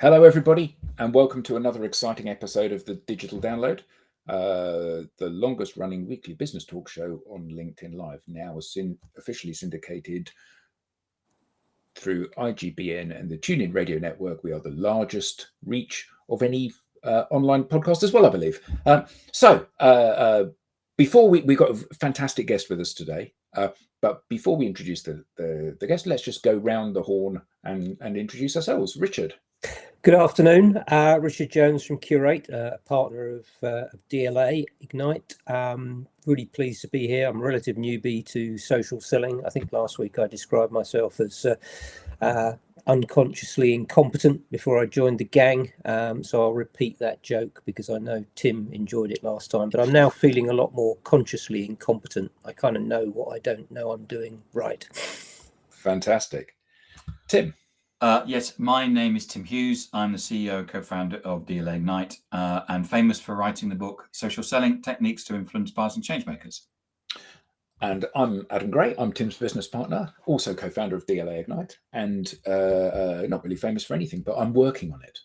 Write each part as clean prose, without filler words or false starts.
Hello, everybody, and welcome to another exciting episode of the Digital Download, the longest running weekly business talk show on LinkedIn Live, now officially syndicated through IGBN and the TuneIn Radio Network. We are the largest reach of any online podcast as well, I believe. Before we got a fantastic guest with us today, but before we introduce the guest, let's just go round the horn and introduce ourselves. Richard. Good afternoon, Richard Jones from Curate, a partner of DLA Ignite. Really pleased to be here. I'm a relative newbie to social selling. I think last week I described myself as unconsciously incompetent before I joined the gang. So I'll repeat that joke because I know Tim enjoyed it last time, but I'm now feeling a lot more consciously incompetent. I kind of know what I don't know I'm doing right. Fantastic. Tim. Yes, my name is Tim Hughes. I'm the CEO and co-founder of DLA Ignite and famous for writing the book Social Selling: Techniques to Influence Buyers and Changemakers. And I'm Adam Gray. I'm Tim's business partner, also co-founder of DLA Ignite, and not really famous for anything, but I'm working on it.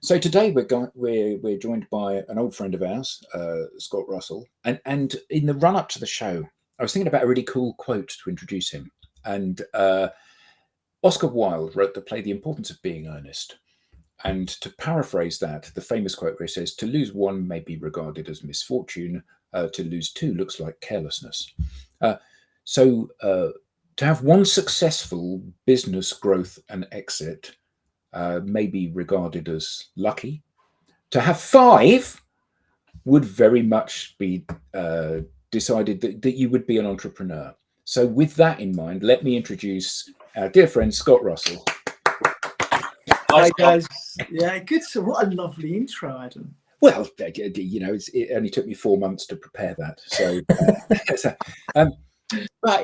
So today we're joined by an old friend of ours, Scott Russell, and in the run-up to the show, I was thinking about a really cool quote to introduce him, and Oscar Wilde wrote the play The Importance of Being Earnest. And to paraphrase that, the famous quote where he says, "To lose one may be regarded as misfortune, to lose two looks like carelessness." So to have one successful business growth and exit may be regarded as lucky. To have five would very much be decided that you would be an entrepreneur. So with that in mind, let me introduce our dear friend, Scott Russell. Hi, guys. Yeah, good. So what a lovely intro, Adam. Well, you know, it only took me 4 months to prepare that. So, but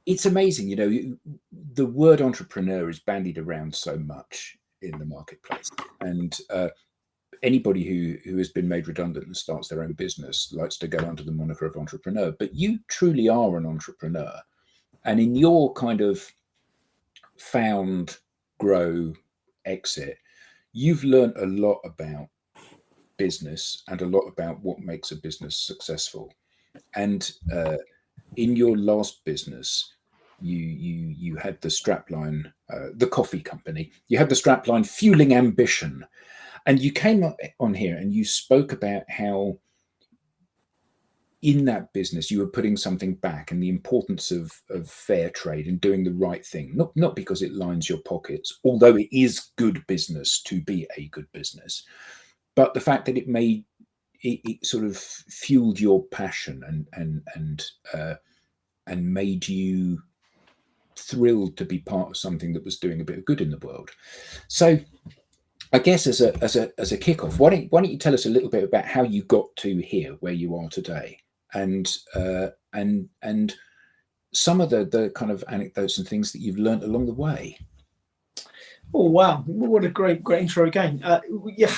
it's amazing. You know, the word entrepreneur is bandied around so much in the marketplace. And anybody who has been made redundant and starts their own business likes to go under the moniker of entrepreneur, but you truly are an entrepreneur. And in your kind of found, grow, exit, you've learned a lot about business and a lot about what makes a business successful. And in your last business, you had the strapline, the coffee company, you had the strapline fueling ambition. And you came on here and you spoke about how in that business you were putting something back and the importance of fair trade and doing the right thing, not because it lines your pockets, although it is good business to be a good business, but the fact that it sort of fueled your passion and made you thrilled to be part of something that was doing a bit of good in the world. So I guess as a kickoff, why don't you tell us a little bit about how you got to here, where you are today, and some of the kind of anecdotes and things that you've learned along the way. Oh wow, what a great intro again. Yeah,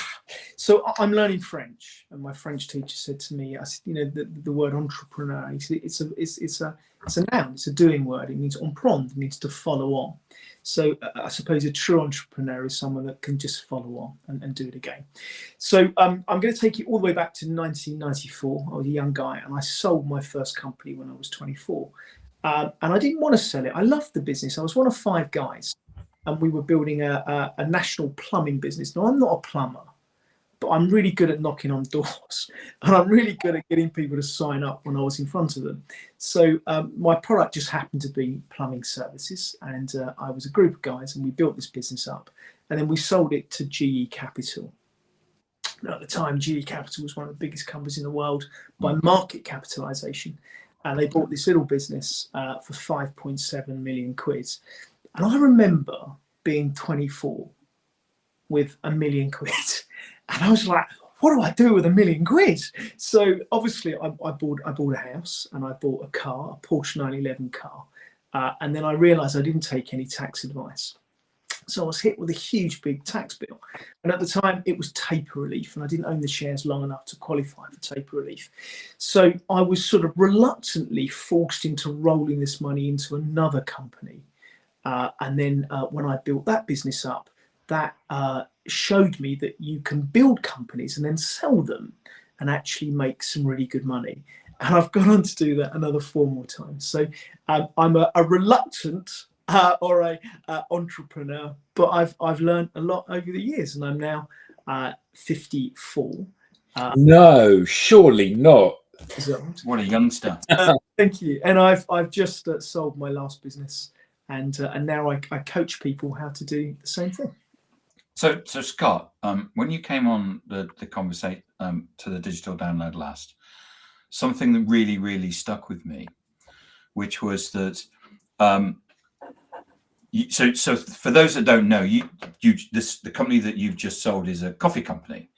so I'm learning French, and my French teacher said to me, you know, the word entrepreneur, it's a noun, it's a doing word. It means emprendre, it means to follow on. So I suppose a true entrepreneur is someone that can just follow on and do it again. So I'm going to take you all the way back to 1994. I was a young guy and I sold my first company when I was 24. And I didn't want to sell it. I loved the business. I was one of 5 guys and we were building a national plumbing business. Now, I'm not a plumber, but I'm really good at knocking on doors and I'm really good at getting people to sign up when I was in front of them. So my product just happened to be plumbing services, and I was a group of guys and we built this business up, and then we sold it to GE Capital. Now, at the time, GE Capital was one of the biggest companies in the world by market capitalization, and they bought this little business for 5.7 million quid. And I remember being 24 with £1 million. And I was like, what do I do with £1 million? So obviously I bought a house and I bought a car, a Porsche 911 car. And then I realized I didn't take any tax advice. So I was hit with a huge, big tax bill. And at the time it was taper relief, and I didn't own the shares long enough to qualify for taper relief. So I was sort of reluctantly forced into rolling this money into another company. And then when I built that business up, that showed me that you can build companies and then sell them and actually make some really good money. And I've gone on to do that another 4 more times. So I'm a reluctant or a entrepreneur, but I've learned a lot over the years, and I'm now 54. No, surely not. What a youngster. Thank you. And I've just sold my last business, and now I coach people how to do the same thing. So Scott, when you came on the conversation to the digital download last, something that really, really stuck with me, which was that so for those that don't know, the company that you've just sold is a coffee company.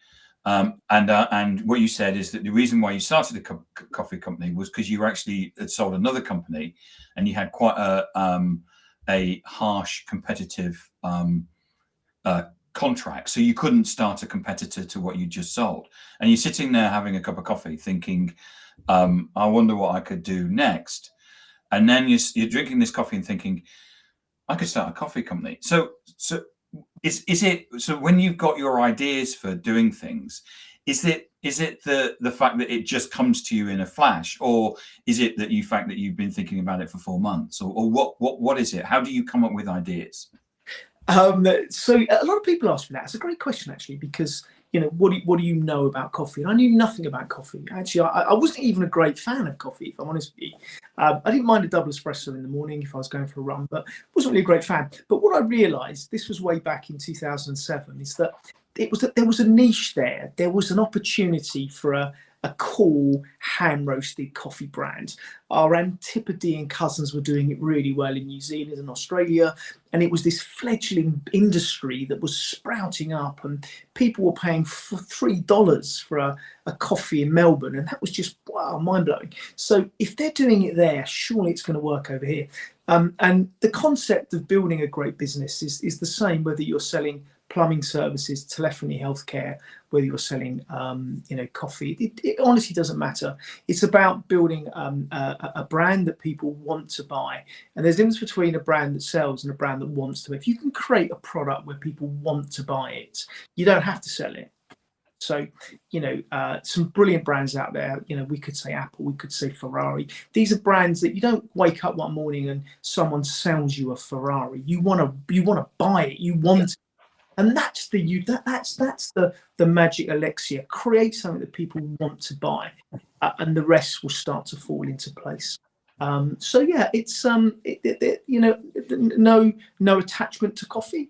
And what you said is that the reason why you started a coffee company was because you actually had sold another company, and you had quite a harsh competitive contract, so you couldn't start a competitor to what you just sold. And you're sitting there having a cup of coffee, thinking, "I wonder what I could do next." And then you're drinking this coffee and thinking, "I could start a coffee company." So is it so when you've got your ideas for doing things, is it the fact that it just comes to you in a flash, or is it that fact that you've been thinking about it for 4 months, or what is it? How do you come up with ideas? So a lot of people ask me that. It's a great question, actually, because what do you know about coffee? And I knew nothing about coffee. Actually, I wasn't even a great fan of coffee, if I'm honest with you. I didn't mind a double espresso in the morning if I was going for a run, but wasn't really a great fan. But what I realised, this was way back in 2007, is that there was a niche there. There was an opportunity for a cool hand-roasted coffee brand. Our Antipodean cousins were doing it really well in New Zealand and Australia, and it was this fledgling industry that was sprouting up, and people were paying for $3 for a coffee in Melbourne, and that was just, wow, mind-blowing. So if they're doing it there, surely it's going to work over here. And the concept of building a great business is the same whether you're selling plumbing services, telephony, healthcare, whether you're selling, coffee. It honestly doesn't matter. It's about building a brand that people want to buy. And there's a difference between a brand that sells and a brand that wants to. If you can create a product where people want to buy it, you don't have to sell it. So, some brilliant brands out there. We could say Apple, we could say Ferrari. These are brands that you don't wake up one morning and someone sells you a Ferrari. You want to buy it. You want it. And that's the magic elixir. Create something that people want to buy, and the rest will start to fall into place. So yeah, it's no attachment to coffee.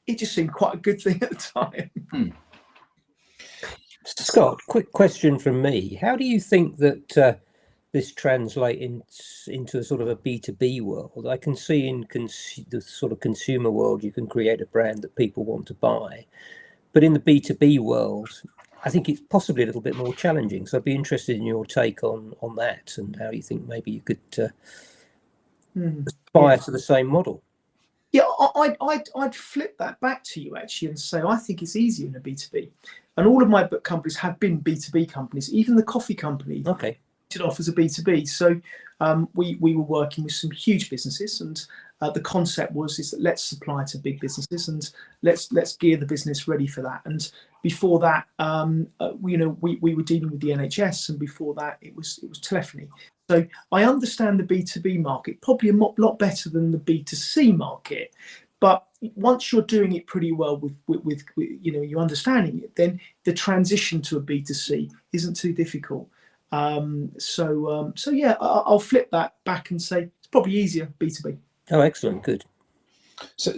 It just seemed quite a good thing at the time. Scott, quick question from me. How do you think that this translates into a sort of a B2B world? I can see in the sort of consumer world, you can create a brand that people want to buy. But in the B2B world, I think it's possibly a little bit more challenging. So I'd be interested in your take on that, and how you think maybe you could aspire to the same model. Yeah, I'd flip that back to you, actually, and say I think it's easier in a B2B. And all of my book companies have been B2B companies, even the coffee company. Okay. It off as a B2B. So we were working with some huge businesses, and the concept is that let's supply to big businesses, and let's gear the business ready for that. And before that, we were dealing with the NHS, and before that it was telephony. So I understand the B2B market probably a lot better than the B2C market. But once you're doing it pretty well with you understanding it, then the transition to a B2C isn't too difficult. So yeah, I'll flip that back and say it's probably easier B2B. Oh, excellent, good. So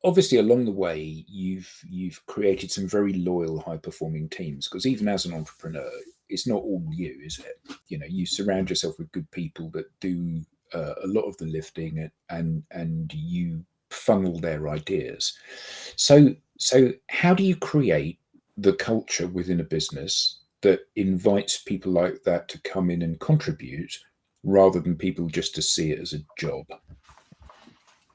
obviously along the way you've created some very loyal, high-performing teams, because even as an entrepreneur, it's not all you, is it? You surround yourself with good people that do a lot of the lifting, and you funnel their ideas. So how do you create the culture within a business that invites people like that to come in and contribute, rather than people just to see it as a job?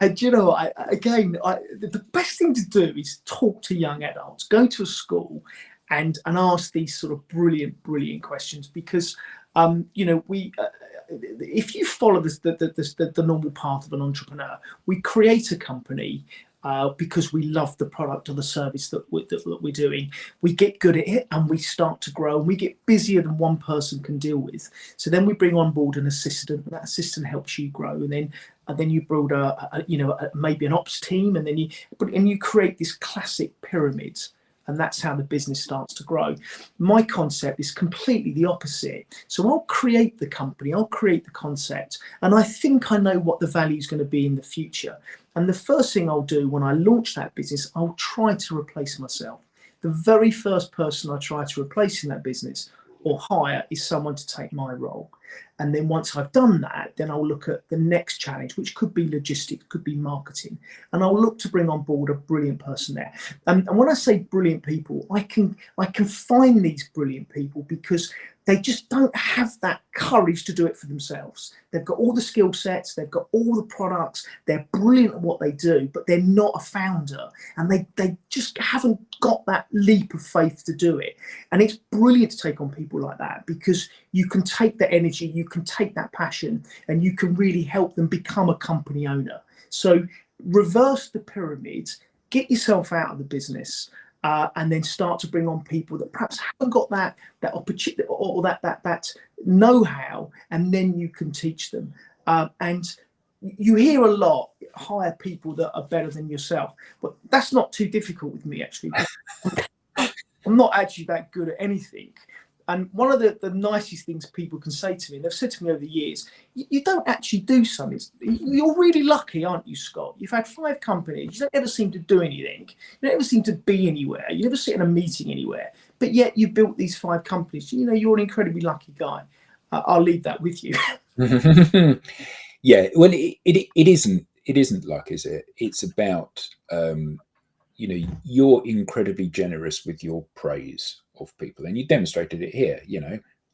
And the best thing to do is talk to young adults, go to a school and ask these sort of brilliant questions, because if you follow the normal path of an entrepreneur, we create a company because we love the product or the service that we're doing. We get good at it and we start to grow, and we get busier than one person can deal with. So then we bring on board an assistant, and that assistant helps you grow, and then you build maybe an ops team, and then you create this classic pyramid. And that's how the business starts to grow. My concept is completely the opposite. So I'll create the company, I'll create the concept, and I think I know what the value is going to be in the future. And the first thing I'll do when I launch that business, I'll try to replace myself. The very first person I try to replace in that business or hire is someone to take my role. And then once I've done that, then I'll look at the next challenge, which could be logistics, could be marketing. And I'll look to bring on board a brilliant person there. And when I say brilliant people, I can find these brilliant people because they just don't have that courage to do it for themselves. They've got all the skill sets, they've got all the products, they're brilliant at what they do, but they're not a founder, and they just haven't got that leap of faith to do it. And it's brilliant to take on people like that, because you can take that energy, you can take that passion, and you can really help them become a company owner. So reverse the pyramid, get yourself out of the business, and then start to bring on people that perhaps haven't got that opportunity or that know-how, and then you can teach them. And you hear a lot, hire people that are better than yourself, but that's not too difficult with me, actually. I'm not actually that good at anything. And one of the nicest things people can say to me, and they've said to me over the years, you don't actually do something. You're really lucky, aren't you, Scott? You've had 5 companies. You don't ever seem to do anything. You don't ever seem to be anywhere. You never sit in a meeting anywhere. But yet you built these 5 companies. You know, you're an incredibly lucky guy. I'll leave that with you. Yeah, well, it isn't luck, is it? It's about you're incredibly generous with your praise of people, and you demonstrated it here.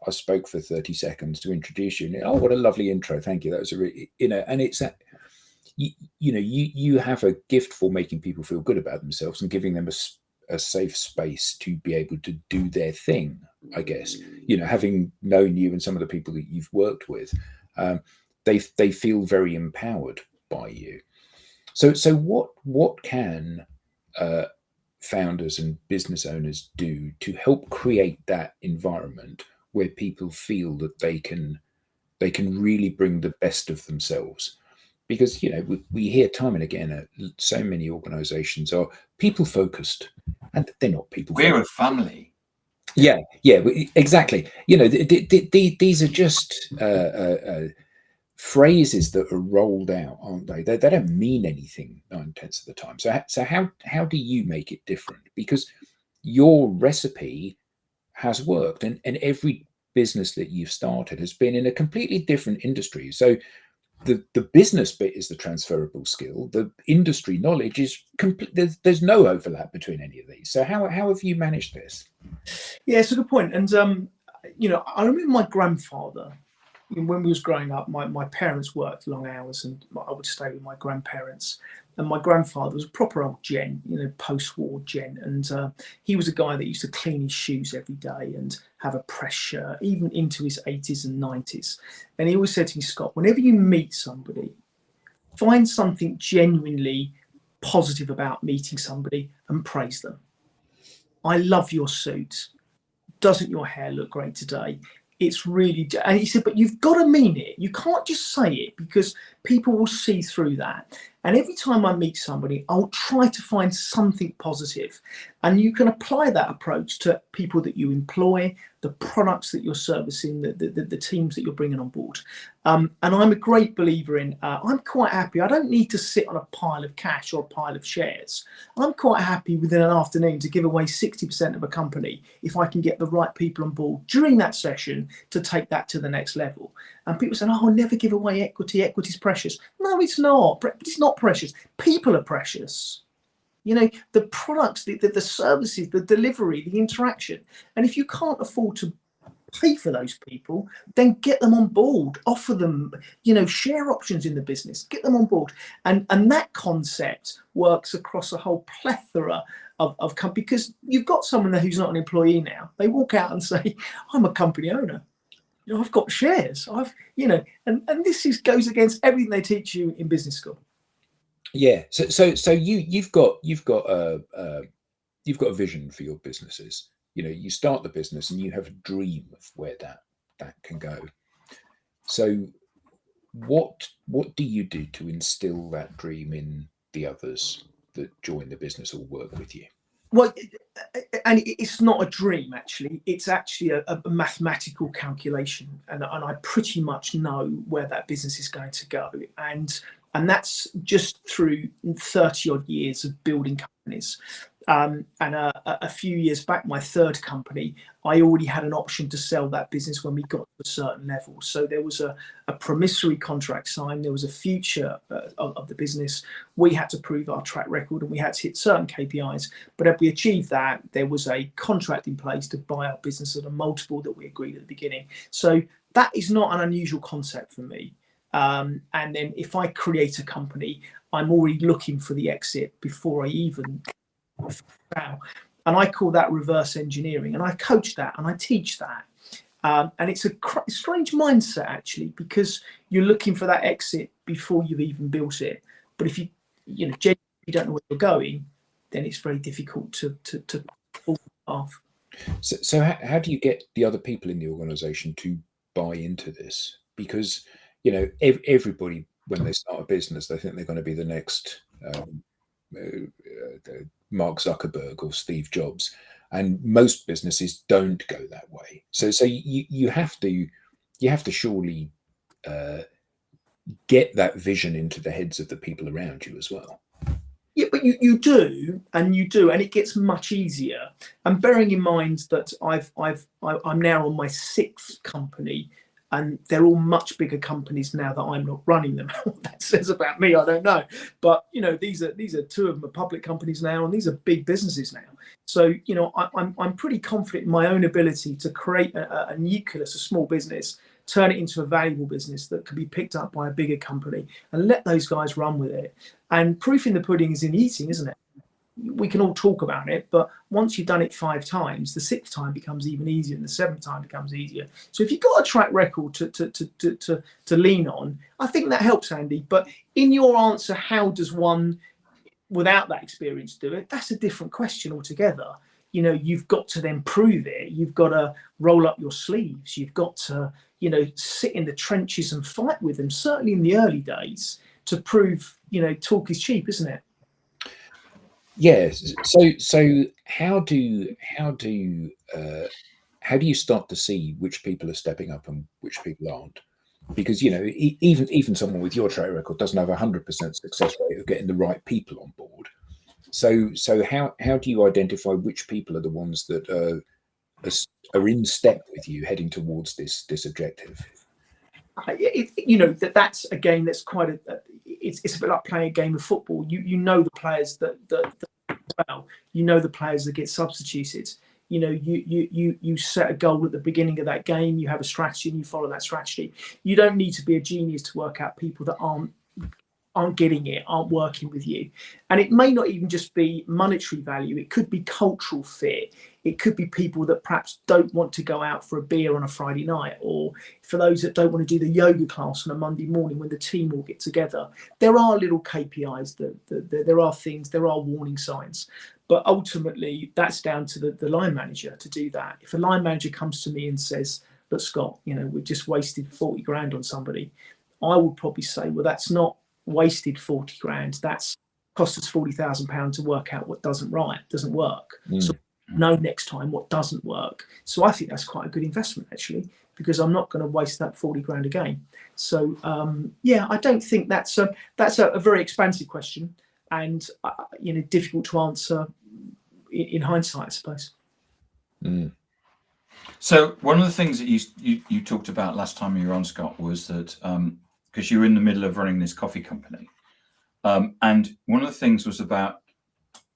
I spoke for 30 seconds to introduce you, and oh, what a lovely intro, thank you. That was a really, and it's that you have a gift for making people feel good about themselves and giving them a safe space to be able to do their thing, I guess. Having known you and some of the people that you've worked with, they feel very empowered by you. So what can founders and business owners do to help create that environment where people feel that they can really bring the best of themselves? Because we hear time and again so many organizations are people focused, and they're not people focused. We're a family. Yeah, exactly. These are just phrases that are rolled out, aren't they? They don't mean anything 9/10 of the time. So how do you make it different? Because your recipe has worked, and every business that you've started has been in a completely different industry. So the business bit is the transferable skill. The industry knowledge is complete. There's no overlap between any of these. So how have you managed this? Yeah, it's a good point. And I remember my grandfather. When we was growing up, my parents worked long hours, and I would stay with my grandparents. And my grandfather was a proper old gent, post-war gent. And he was a guy that used to clean his shoes every day and have a press shirt, even into his 80s and 90s. And he always said to me, Scott, whenever you meet somebody, find something genuinely positive about meeting somebody and praise them. I love your suit. Doesn't your hair look great today? It's really, and he said, but you've got to mean it. You can't just say it, because people will see through that. And every time I meet somebody, I'll try to find something positive. And you can apply that approach to people that you employ, the products that you're servicing, the teams that you're bringing on board. And I'm a great believer in, I'm quite happy. I don't need to sit on a pile of cash or a pile of shares. I'm quite happy within an afternoon to give away 60% of a company if I can get the right people on board during that session to take that to the next level. And people say, oh, I'll never give away equity. Equity's precious. No, it's not. It's not precious. People are precious. The products, the services, the delivery, the interaction. And if you can't afford to pay for those people, then get them on board, offer them, share options in the business, get them on board. And that concept works across a whole plethora of companies, because you've got someone there who's not an employee now. They walk out and say, I'm a company owner. I've got shares. And this goes against everything they teach you in business school. Yeah. So you've got a vision for your businesses. You start the business and you have a dream of where that can go. So what do you do to instill that dream in the others that join the business or work with you? Well, and it's not a dream, actually. It's actually a mathematical calculation, and I pretty much know where that business is going to go, and that's just through 30 odd years of building companies. And a few years back, my third company, I already had an option to sell that business when we got to a certain level. So there was a promissory contract signed. There was a future of the business. We had to prove our track record and we had to hit certain KPIs. But if we achieved that, there was a contract in place to buy our business at a multiple that we agreed at the beginning. So that is not an unusual concept for me. And then if I create a company, I'm already looking for the exit before I even now, and I call that reverse engineering, and I coach that and I teach that, and it's a strange mindset, actually, because you're looking for that exit before you've even built it. But if you genuinely don't know where you're going, then it's very difficult to pull off. So how do you get the other people in the organization to buy into this? Because everybody, when they start a business, they think they're going to be the next Mark Zuckerberg or Steve Jobs, and most businesses don't go that way. So you have to surely get that vision into the heads of the people around you as well. Yeah, but you do, and it gets much easier. And bearing in mind that I'm now on my sixth company, and they're all much bigger companies now that I'm not running them. What that says about me, I don't know. But these are two of them are public companies now, and these are big businesses now. So I'm pretty confident in my own ability to create a nucleus, a small business, turn it into a valuable business that can be picked up by a bigger company, and let those guys run with it. And proof in the pudding is in the eating, isn't it? We can all talk about it, but once you've done it 5 times, the 6th time becomes even easier, and the 7th time becomes easier. So if you've got a track record to lean on, I think that helps, Andy. But in your answer, how does one without that experience do it? That's a different question altogether. You've got to then prove it. You've got to roll up your sleeves. You've got to, sit in the trenches and fight with them, certainly in the early days, to prove, talk is cheap, isn't it? Yes. So how do you start to see which people are stepping up and which people aren't? Because even someone with your track record doesn't have 100% success rate of getting the right people on board. So how do you identify which people are the ones that are in step with you heading towards this objective? That's again, that's quite it's a bit like playing a game of football. The players that well, the players that get substituted. You set a goal at the beginning of that game. You have a strategy and you follow that strategy. You don't need to be a genius to work out people that aren't getting it, aren't working with you. And it may not even just be monetary value. It could be cultural fit. It could be people that perhaps don't want to go out for a beer on a Friday night, or for those that don't want to do the yoga class on a Monday morning when the team all get together. There are little KPIs, there are things, there are warning signs. But ultimately, that's down to the line manager to do that. If a line manager comes to me and says, look, Scott, we've just wasted 40 grand on somebody, I would probably say, well, that's not wasted 40 grand. That's cost us £40,000 to work out what doesn't work. So know next time what doesn't work. So I think that's quite a good investment, actually, because I'm not going to waste that 40 grand again. So I don't think that's a very expansive question, and difficult to answer in hindsight, I suppose. So one of the things that you talked about last time you were on, Scott, was that because you were in the middle of running this coffee company, and one of the things was about,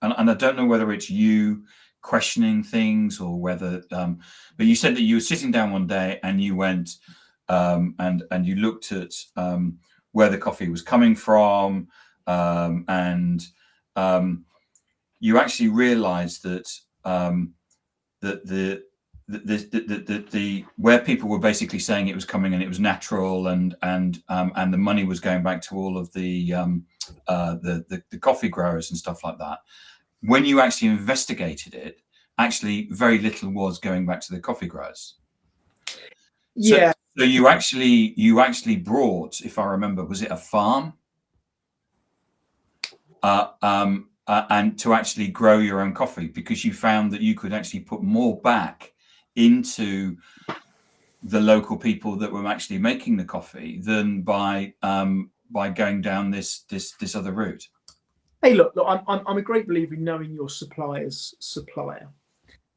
and I don't know whether it's you questioning things or whether, but you said that you were sitting down one day and you went and you looked at where the coffee was coming from, and you actually realized that that the where people were basically saying it was coming and it was natural, and the money was going back to all of the coffee growers and stuff like that. When you actually investigated it, actually very little was going back to the coffee growers. Yeah. So you actually brought, if I remember, was it a farm? And to actually grow your own coffee, because you found that you could actually put more back into the local people that were actually making the coffee than by going down this other route. Hey, look, I'm a great believer in knowing your supplier's supplier.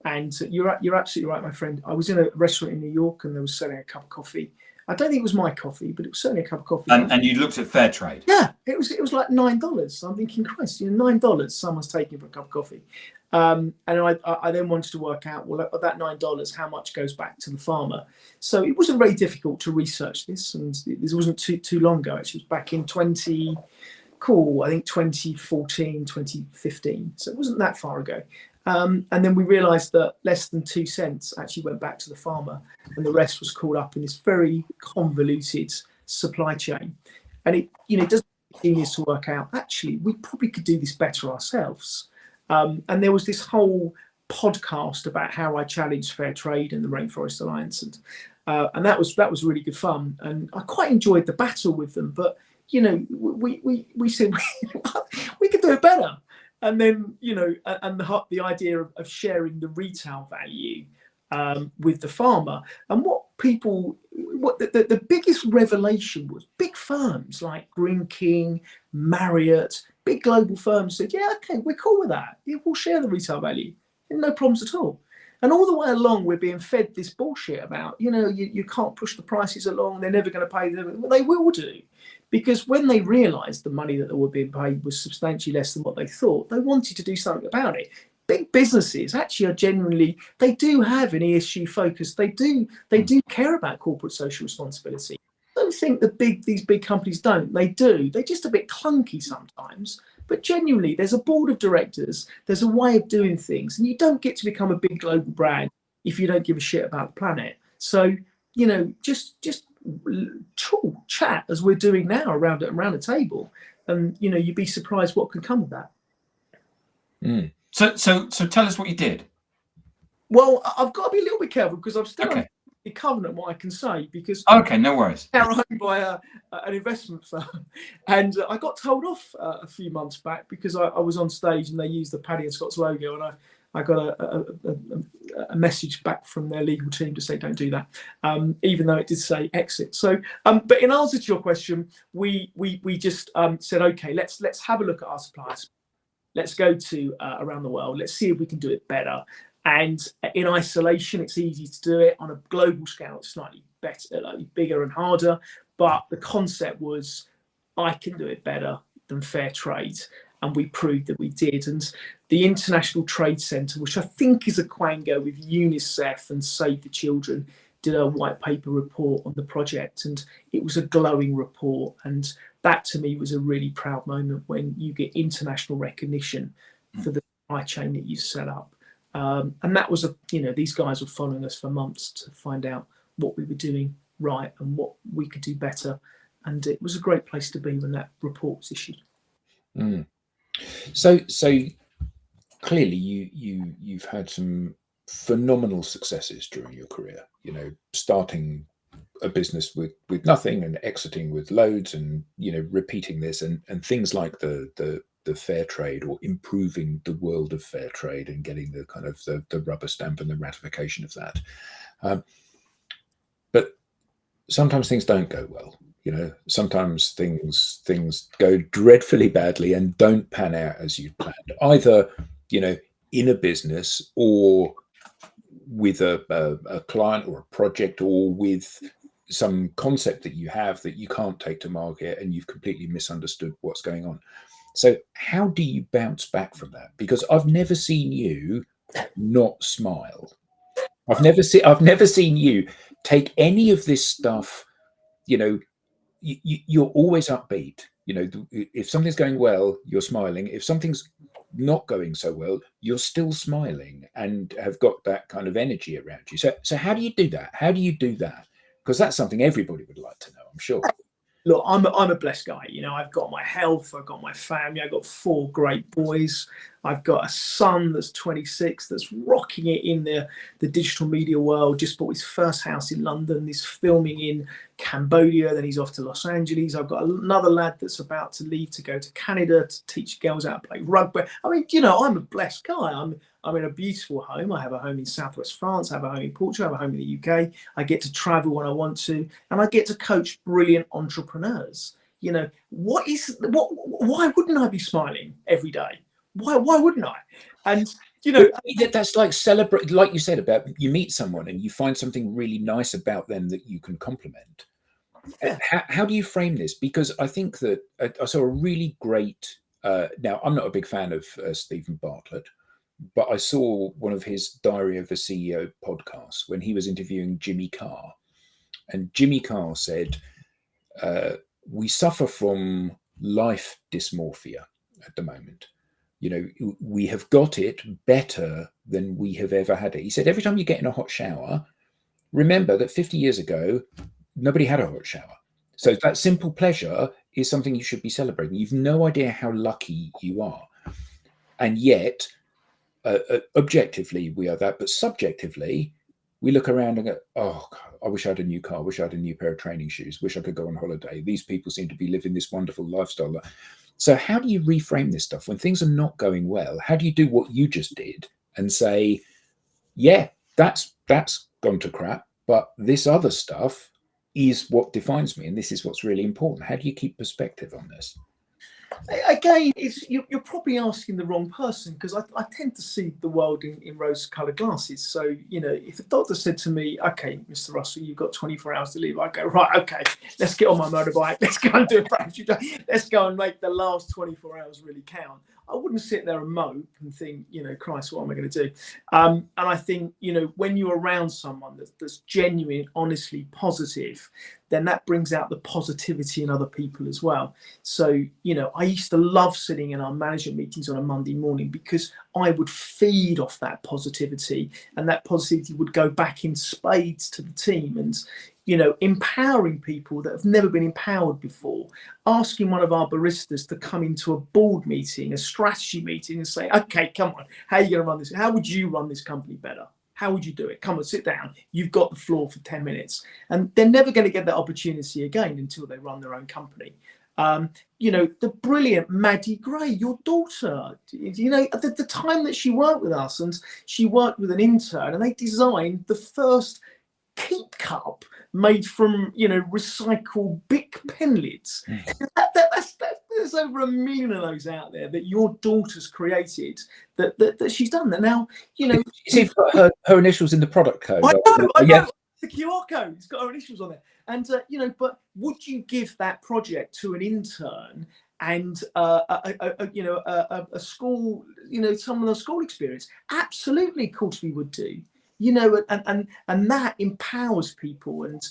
And you're absolutely right, my friend. I was in a restaurant in New York and they were selling a cup of coffee. I don't think it was my coffee, but it was certainly a cup of coffee. And you looked at fair trade. Yeah, it was like $9. I'm thinking, Christ, $9 someone's taking for a cup of coffee. And I then wanted to work out, well, of that $9, how much goes back to the farmer? So it wasn't very difficult to research this, and this wasn't too long ago. Actually, it was back in 2014, 2015. So it wasn't that far ago. And then we realised that less than 2 cents actually went back to the farmer, and the rest was caught up in this very convoluted supply chain. And it doesn't take years to work out. Actually, we probably could do this better ourselves. And there was this whole podcast about how I challenged fair trade and the Rainforest Alliance, and that was really good fun. And I quite enjoyed the battle with them. But we said we could do it better. And then, and the idea of sharing the retail value with the farmer. And what the biggest revelation was, big firms like Green King, Marriott, big global firms said, yeah, okay, we're cool with that. Yeah, we'll share the retail value. No problems at all. And all the way along, we're being fed this bullshit about, you can't push the prices along. They're never going to pay them. Well, they will do. Because when they realised the money that they were being paid was substantially less than what they thought, they wanted to do something about it. Big businesses actually are genuinely, they do have an ESG focus. They do care about corporate social responsibility. I don't think these big companies don't. They do. They're just a bit clunky sometimes. But genuinely, there's a board of directors. There's a way of doing things. And you don't get to become a big global brand if you don't give a shit about the planet. So, just chat as we're doing now around a table, and you'd be surprised what could come of that. So tell us what you did. Well, I've got to be a little bit careful because I'm still Okay. the covenant what I can say, because Okay, no worries. they're owned by an investment firm, and I got told off a few months back because I was on stage and they used the Paddy and Scott's logo, and I got a message back from their legal team to say don't do that, even though it did say exit. So, but in answer to your question, we just said, okay, let's have a look at our suppliers. Let's go to around the world. Let's see if we can do it better. And in isolation, it's easy to do it. On a global scale, it's slightly better, like bigger and harder. But the concept was, I can do it better than fair trade. And we proved that we did. And the International Trade Centre, which I think is a quango with UNICEF and Save the Children, did a white paper report on the project. And it was a glowing report. And that to me was a really proud moment when you get international recognition for the supply chain that you set up. And that was these guys were following us for months to find out what we were doing right and what we could do better. And it was a great place to be when that report was issued. So clearly you've had some phenomenal successes during your career, starting a business with nothing and exiting with loads, and repeating this and things like the fair trade, or improving the world of fair trade and getting the kind of the rubber stamp and the ratification of that. But sometimes things don't go well. Sometimes things go dreadfully badly and don't pan out as you planned, either in a business or with a client or a project, or with some concept that you have that you can't take to market and you've completely misunderstood what's going on. So how do you bounce back from that? Because I've never seen you not smile. I've never seen you take any of this stuff. You're always upbeat. If something's going well, you're smiling. If something's not going so well, you're still smiling and have got that kind of energy around you. So how do you do that? How do you do that? Because that's something everybody would like to know, I'm sure. Look, I'm a blessed guy. I've got my health, I've got my family, I've got 4 great boys. I've got a son that's 26 that's rocking it in the digital media world. Just bought his first house in London. He's filming in Cambodia. Then he's off to Los Angeles. I've got another lad that's about to leave to go to Canada to teach girls how to play rugby. I mean, I'm a blessed guy. I'm in a beautiful home. I have a home in Southwest France. I have a home in Portugal. I have a home in the UK. I get to travel when I want to, and I get to coach brilliant entrepreneurs. Why wouldn't I be smiling every day? Why wouldn't I? And that's like celebrate, like you said, about you meet someone and you find something really nice about them that you can compliment. Yeah. How do you frame this? Because I think that I saw a really great. Now, I'm not a big fan of Stephen Bartlett, but I saw one of his Diary of a CEO podcasts when he was interviewing Jimmy Carr, and Jimmy Carr said, "We suffer from life dysmorphia at the moment. We have got it better than we have ever had it." He said, every time you get in a hot shower, remember that 50 years ago, nobody had a hot shower. So that simple pleasure is something you should be celebrating. You've no idea how lucky you are. And yet, objectively, we are that. But subjectively, we look around and go, oh, God, I wish I had a new car. I wish I had a new pair of training shoes. Wish I could go on holiday. These people seem to be living this wonderful lifestyle. So how do you reframe this stuff when things are not going well? How do you do what you just did and say, yeah, that's gone to crap, but this other stuff is what defines me, and this is what's really important? How do you keep perspective on this? Again, you're probably asking the wrong person, because I tend to see the world in rose-coloured glasses. So, if a doctor said to me, okay, Mr. Russell, you've got 24 hours to live, I go, right, okay, let's get on my motorbike, let's go and do a parachute, let's go and make the last 24 hours really count. I wouldn't sit there and mope and think, Christ, what am I going to do? And I think, when you're around someone that's genuine, honestly positive, then that brings out the positivity in other people as well. So, I used to love sitting in our management meetings on a Monday morning, because I would feed off that positivity, and that positivity would go back in spades to the team. And, empowering people that have never been empowered before, asking one of our baristas to come into a board meeting, a strategy meeting, and say, okay, come on, how are you going to run this? How would you run this company better? How would you do it? Come on, sit down. You've got the floor for 10 minutes. And they're never going to get that opportunity again until they run their own company. The brilliant Maddie Gray, your daughter, at the time that she worked with us, and she worked with an intern, and they designed the first keep cup made from recycled Bic pen lids. There's over 1 million of those out there that your daughter's created, that she's done that now. She's got her initials in the product code. I know. The QR code, it's got her initials on there. And but would you give that project to an intern and a school, someone with a school experience? Absolutely, of course we would do. And that empowers people. And,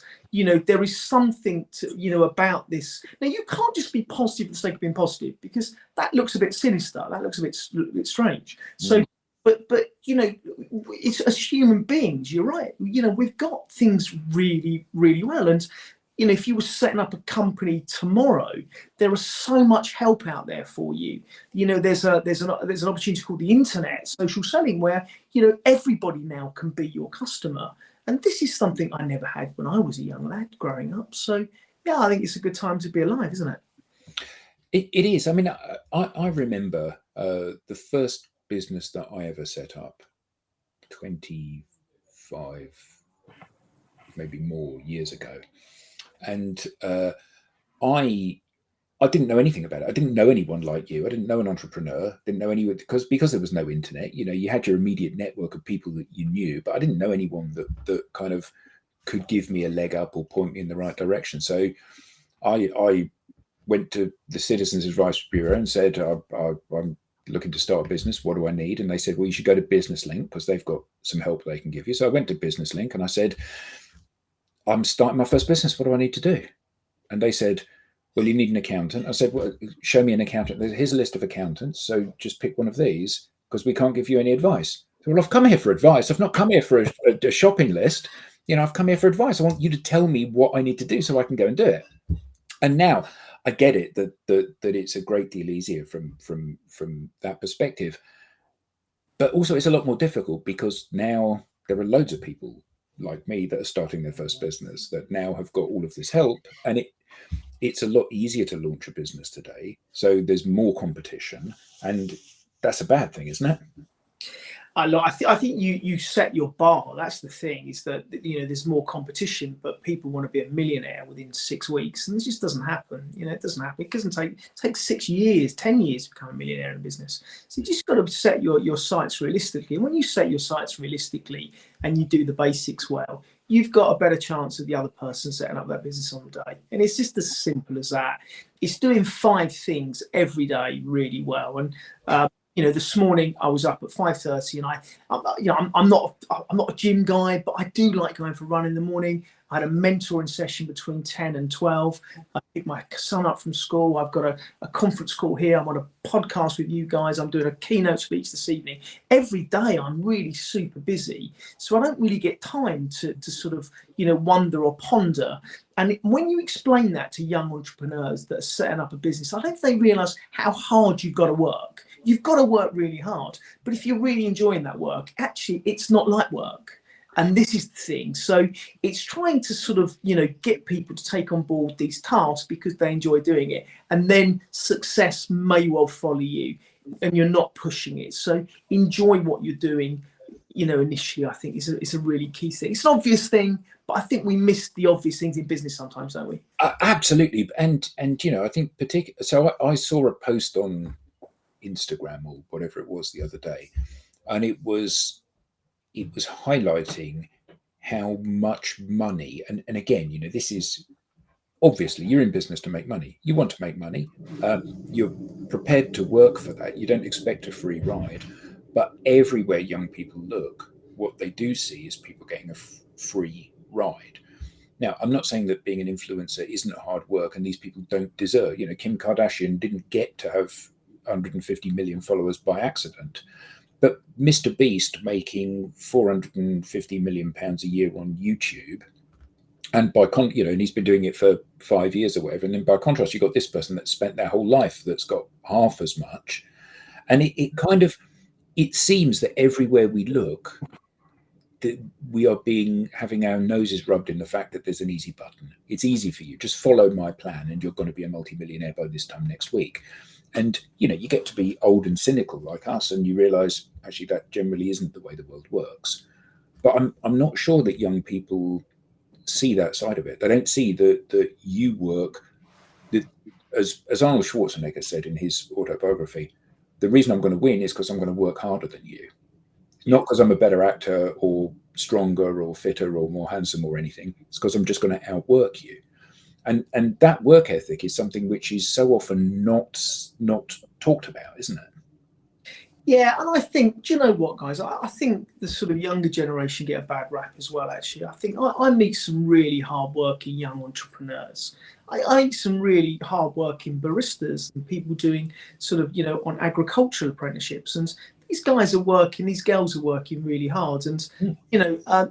there is something to, about this. Now, you can't just be positive for the sake of being positive, because that looks a bit sinister. That looks a bit strange. So, but it's as human beings, you're right. We've got things really, really well. And, if you were setting up a company tomorrow, there is so much help out there for you. There's an opportunity called the internet, social selling, where everybody now can be your customer. And this is something I never had when I was a young lad growing up. So yeah, I think it's a good time to be alive, isn't it? It is. I mean, I remember the first business that I ever set up 25, maybe more years ago. And I didn't know anything about it. I didn't know anyone like you. I didn't know an entrepreneur. Didn't know anyone, because there was no internet. You had your immediate network of people that you knew, but I didn't know anyone that kind of could give me a leg up or point me in the right direction. So I went to the Citizens Advice Bureau and said, I'm looking to start a business. What do I need? And they said, well, you should go to Business Link, because they've got some help they can give you. So I went to Business Link and I said, I'm starting my first business. What do I need to do? And they said, well, you need an accountant. I said, well, show me an accountant. Here's a list of accountants. So just pick one of these because we can't give you any advice. So, well, I've come here for advice. I've not come here for a shopping list. I've come here for advice. I want you to tell me what I need to do so I can go and do it. And now I get it that it's a great deal easier from that perspective. But also it's a lot more difficult because now there are loads of people like me that are starting their first business that now have got all of this help, and it's a lot easier to launch a business today. So there's more competition, and that's a bad thing, isn't it? I think you set your bar. That's the thing, is that there's more competition, but people want to be a millionaire within 6 weeks, and this just doesn't happen. It doesn't happen. It doesn't take 6 years, 10 years to become a millionaire in business. So you just got to set your sights realistically. And when you set your sights realistically and you do the basics well, you've got a better chance of the other person setting up that business on the day. And it's just as simple as that. It's doing 5 things every day really well. And this morning I was up at 5:30, and I'm not a gym guy, but I do like going for a run in the morning. I had a mentoring session between 10 and 12. I picked my son up from school. I've got a conference call here. I'm on a podcast with you guys. I'm doing a keynote speech this evening. Every day I'm really super busy. So I don't really get time to sort of, wonder or ponder. And when you explain that to young entrepreneurs that are setting up a business, I don't think they realize how hard you've got to work. You've got to work really hard. But if you're really enjoying that work, actually, it's not like work. And this is the thing. So it's trying to sort of, get people to take on board these tasks because they enjoy doing it. And then success may well follow you and you're not pushing it. So enjoy what you're doing, initially, I think it's a really key thing. It's an obvious thing, but I think we miss the obvious things in business sometimes, don't we? Absolutely. And I think so I saw a post on Instagram or whatever it was the other day, and it was highlighting how much money, and again, this is obviously you're in business to make money. You want to make money. You're prepared to work for that. You don't expect a free ride. But everywhere young people look, what they do see is people getting a free ride. Now, I'm not saying that being an influencer isn't hard work and these people don't deserve. Kim Kardashian didn't get to have 150 million followers by accident. But Mr. Beast making 450 million pounds a year on YouTube, and and he's been doing it for 5 years or whatever. And then by contrast, you've got this person that spent their whole life that's got half as much. And it seems that everywhere we look, that we are having our noses rubbed in the fact that there's an easy button. It's easy for you. Just follow my plan and you're going to be a multimillionaire by this time next week. And, you get to be old and cynical like us and you realize actually that generally isn't the way the world works. But I'm not sure that young people see that side of it. They don't see that you work, as Arnold Schwarzenegger said in his autobiography, the reason I'm going to win is because I'm going to work harder than you. Not because I'm a better actor or stronger or fitter or more handsome or anything. It's because I'm just going to outwork you. And that work ethic is something which is so often not talked about, isn't it? Yeah, and I think, do you know what, guys? I think the sort of younger generation get a bad rap as well, actually. I think I meet some really hardworking young entrepreneurs. I meet some really hardworking baristas and people doing sort of, on agricultural apprenticeships. And these guys are working, these girls are working really hard. And,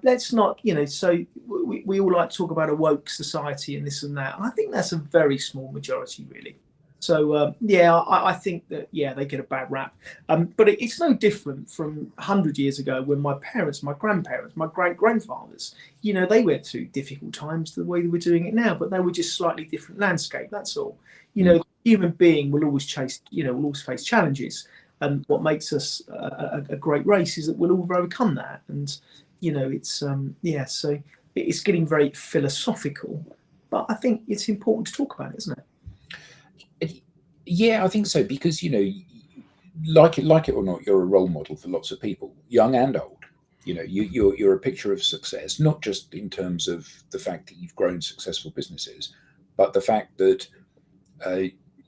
let's not, so we all like to talk about a woke society and this and that. And I think that's a very small majority, really. So, I think that, they get a bad rap. But it's no different from 100 years ago when my parents, my grandparents, my great-grandfathers, they went through difficult times the way that we're doing it now, but they were just slightly different landscape, that's all. The human being will always will always face challenges. And what makes us a great race is that we'll all overcome that. And, it's, so it's getting very philosophical, but I think it's important to talk about it, isn't it? Yeah, I think so, because like it or not, you're a role model for lots of people, young and old. You're a picture of success, not just in terms of the fact that you've grown successful businesses, but the fact that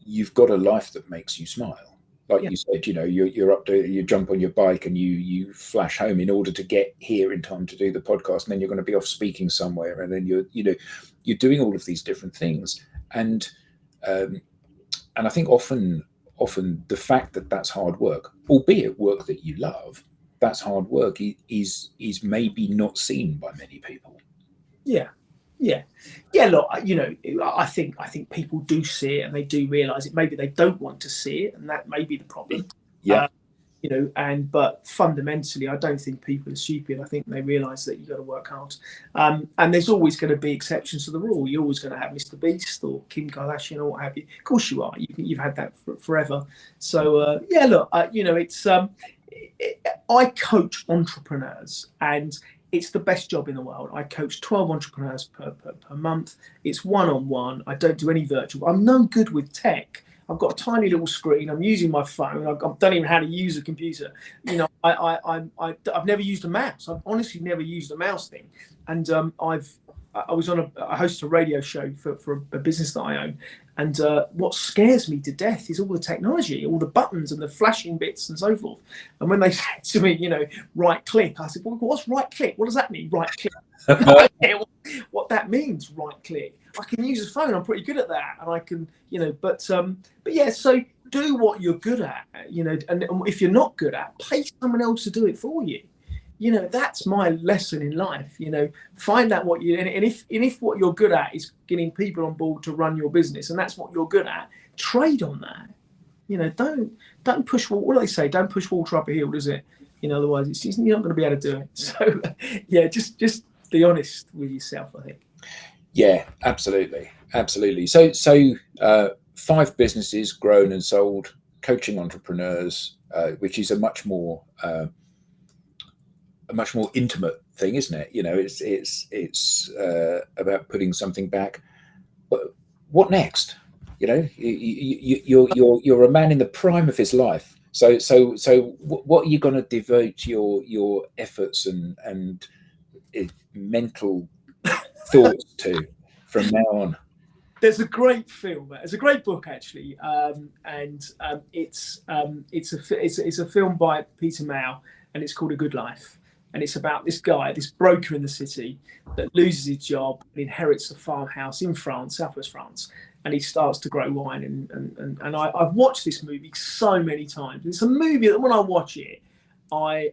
you've got a life that makes you smile. Like you said, you're up to, you jump on your bike and you flash home in order to get here in time to do the podcast, and then you're going to be off speaking somewhere, and then you're doing all of these different things, and And I think often the fact that that's hard work, albeit work that you love, that's hard work is maybe not seen by many people. Yeah. Look, I think people do see it and they do realise it. Maybe they don't want to see it, and that may be the problem. Yeah. But fundamentally, I don't think people are stupid. I think they realise that you've got to work hard. And there's always going to be exceptions to the rule. You're always going to have Mr. Beast or Kim Kardashian or what have you. Of course you are. You've had that forever. So look, it's I coach entrepreneurs, and it's the best job in the world. I coach 12 entrepreneurs per month. It's one-on-one. I don't do any virtual. I'm no good with tech. I've got a tiny little screen. I'm using my phone. I don't even know how to use a computer. I've never used a mouse. I've honestly never used a mouse thing. And I host a radio show for a business that I own. And what scares me to death is all the technology, all the buttons and the flashing bits and so forth. And when they said to me, right click, I said, well, what's right click? What does that mean, right click? I don't care what that means, right click. I can use a phone. I'm pretty good at that. And I can, but yeah, so do what you're good at, and if you're not good at, pay someone else to do it for you. That's my lesson in life. Find out what you, and if what you're good at is getting people on board to run your business, and that's what you're good at, trade on that. Don't push, what do they say? Don't push water up a hill, does it? Otherwise you're not going to be able to do it. So yeah, just be honest with yourself, I think. Yeah, absolutely. So 5 businesses grown and sold, coaching entrepreneurs, which is a much more intimate thing, isn't it? It's about putting something back. But what next? You're a man in the prime of his life. So what are you going to devote your efforts and mental thoughts to from now on? There's a great film. It's a great book, actually, and it's a film by Peter Mao, and it's called A Good Life. And it's about this guy, this broker in the city, that loses his job and inherits a farmhouse in France, southwest France, and he starts to grow wine. And I've watched this movie so many times. It's a movie that when I watch it, I